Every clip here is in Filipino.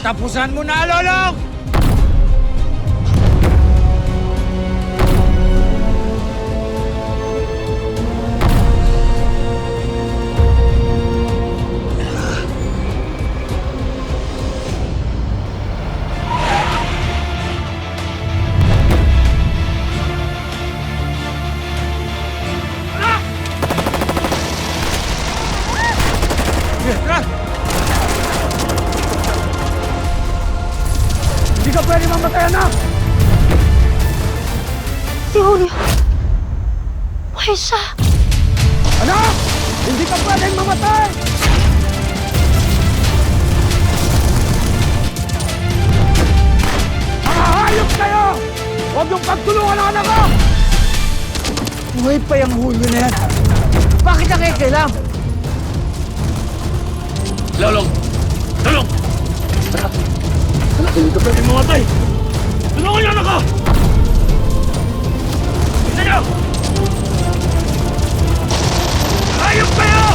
Katapusan mo na, Lolong! Hindi ka pwede mamatay, anak! Si Julio. Buhay siya. Anak! Hindi ka pwedeng mamatay! Mahahayop kayo! Huwag niyong pagtulungan ang anak ko! Buhay pa yung Julio na yan. Bakit nakikilam? Lolong! Lolong! Anak, hindi ka pwede mamatay! Tulungan niyo anak ko! Bisa niyo! Hayop kayo!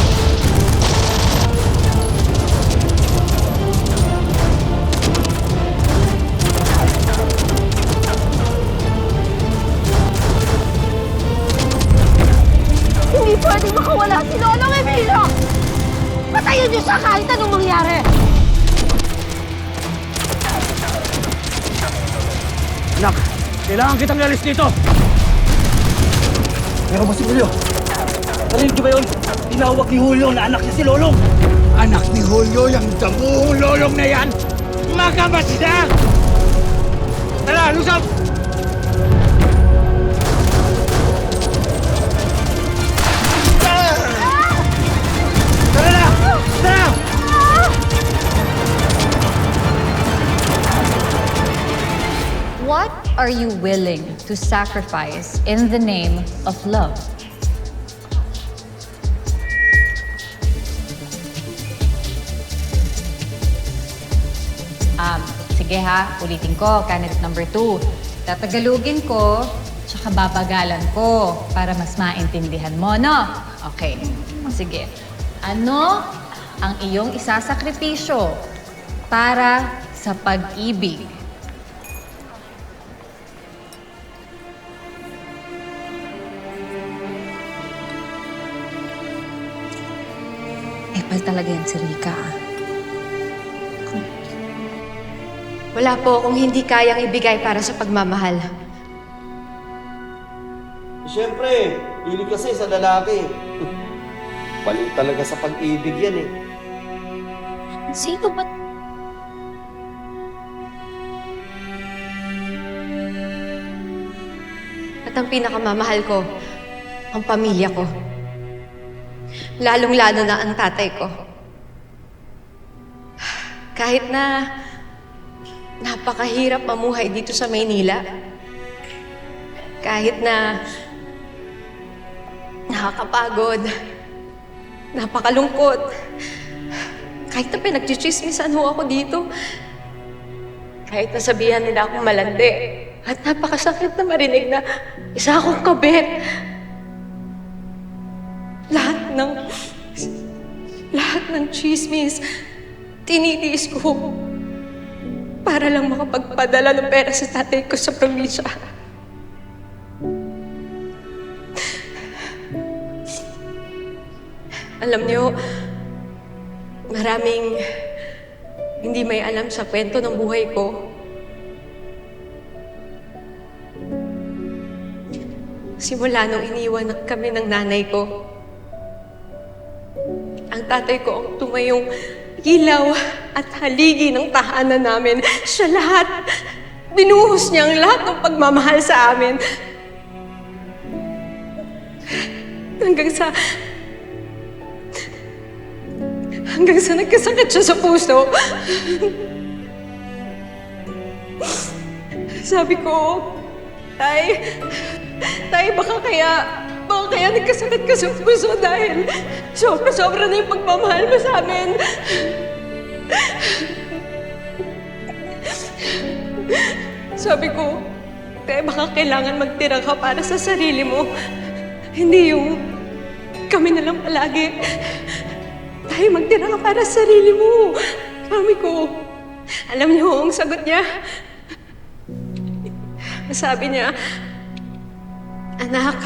Hindi pwedeng makawala si Lolong Emilio! Patayin niyo siya kahit anong mangyari! Anak, kailangan kitang ialis dito! Meron ba si Julio? Narinig niyo ba yun? Tinawag ni Julio na anak niya si Lolong! Anak ni Julio, yung damuhong Lolong na yan! Makabas na! Tara, lusap! Tara na! Tara! What are you willing to sacrifice in the name of love? Sige ha, ulitin ko, candidate number 2. Tatagalugin ko, tsaka babagalan ko para mas maintindihan mo, no? Okay, sige. Ano ang iyong isasakripisyo para sa pag-ibig? Epal talaga yan si Rika. Wala po akong hindi kayang ibigay para sa pagmamahal. Siyempre, hilig kasi sa lalaki. Baliw talaga sa pag-ibig yan eh. Sino ba? At ang pinakamamahal ko, ang pamilya ko. Lalong-lalo na ang tatay ko. Kahit na napakahirap mamuhay dito sa Maynila. Kahit na nakakapagod, napakalungkot. Kahit na pinagchichismisan ho ako dito. Kahit na sabihan nila akong malandi. At napakasakit na marinig na isa akong kabit. Lahat ng chismis, tinitiis ko para lang makapagpadala ng pera sa tatay ko sa probinsya. Alam niyo, maraming hindi may alam sa kwento ng buhay ko. Simula nung iniwan kami ng nanay ko, ang tatay ko ang tumayong ilaw at haligi ng tahanan namin. Siya lahat. Binuhos niya ang lahat ng pagmamahal sa amin. Hanggang sa nagkasakit siya sa puso. Sabi ko, Tay, baka kaya nagkasakit ka sa puso dahil sobra-sobra na yung pagmamahal mo sa amin. Sabi ko, Tay, baka kailangan magtira ka para sa sarili mo. Hindi yung kami na lang palagi. Tay, magtira ka para sa sarili mo. Sabi ko, Alam niyo ang sagot niya. Sabi niya, "Anak,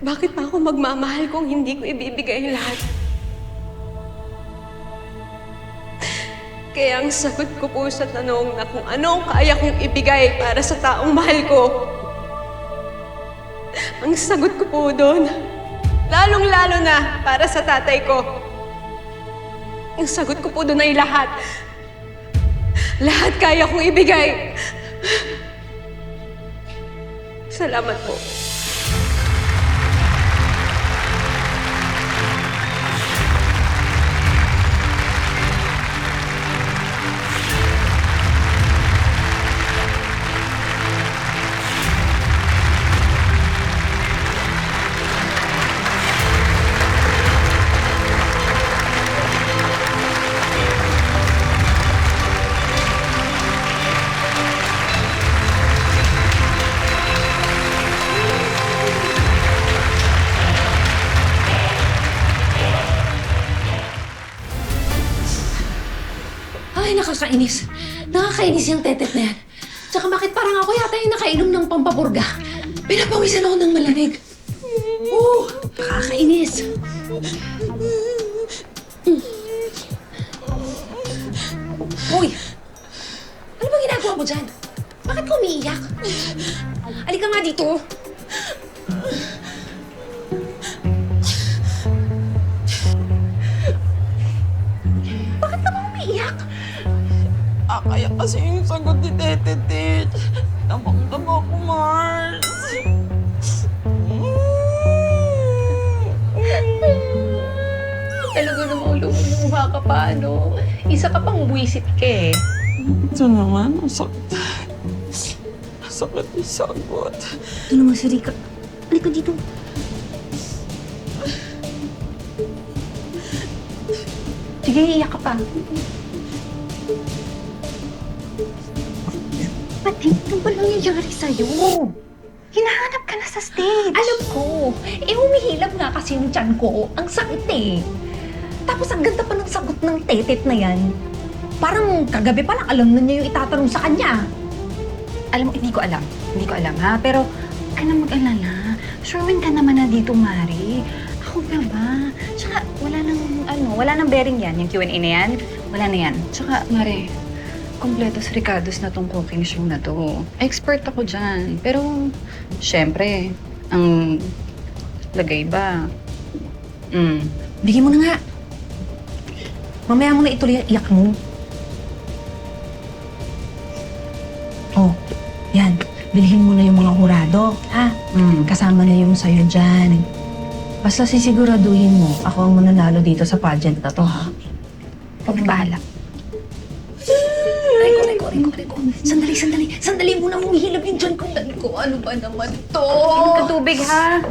bakit pa ako magmamahal kung hindi ko ibibigay lahat?" Kaya ang sagot ko po sa tanong na kung ano ang kaya kong ibigay para sa taong mahal ko, ang sagot ko po doon, lalong-lalo na para sa tatay ko, ang sagot ko po doon ay lahat. Lahat kaya kong ibigay. Salamat po. Ay, nakakainis. Nakakainis yung tetet na yan. Tsaka bakit parang ako yata yung nakainom ng pampapurga? Pinapawisan ako ng malamig. Oo, nakakainis. Uy, ano ba ginagawa mo dyan? Bakit ka umiiyak? Halika nga dito. Bakit ka ba umiiyak? Kaya kasi yung sagot ni Tete Tit. Tamang-tama ko, Mars. Talaga namang lumuluha ka pa, ano? Isa ka pang buwisit ka eh. Ito naman, ang sakit. Sakit yung sagot. Ito naman si Rika. Halika dito. Sige, iiyak ka pa. Pati, ano ba nangyayari sa'yo? Hinahanap ka na sa stage. Alam ko. Humihilab nga kasi yung tiyan ko. Ang sakit eh. Tapos ang ganda pa ng sagot ng tetet na yan. Parang kagabi pa lang alam na niya yung itatanong sa kanya. Alam mo, hindi ko alam. Hindi ko alam, ha? Pero, ka na mag-alala. Sure win ka naman na dito, Mari. Ako ka ba? Tsaka, wala nang bearing yan. Yung Q&A na yan, wala na yan. Tsaka, Mari, kompletos Ricardo's na tong cooking show na to. Expert ako dyan. Pero, syempre, ang lagay ba? Bigyan mo na nga. Mamaya mo na ituloy ang iyak mo. Oh, yan. Bilhin mo na yung mga hurado, ha? Kasama na yung sayo dyan. Basta sisiguraduhin mo, ako ang mananalo dito sa pageant na to, ha? Huwag na bahala. Aray ko. Sandali muna, humihilab yung dyan ko. Ano ba naman to? Katubig, ha?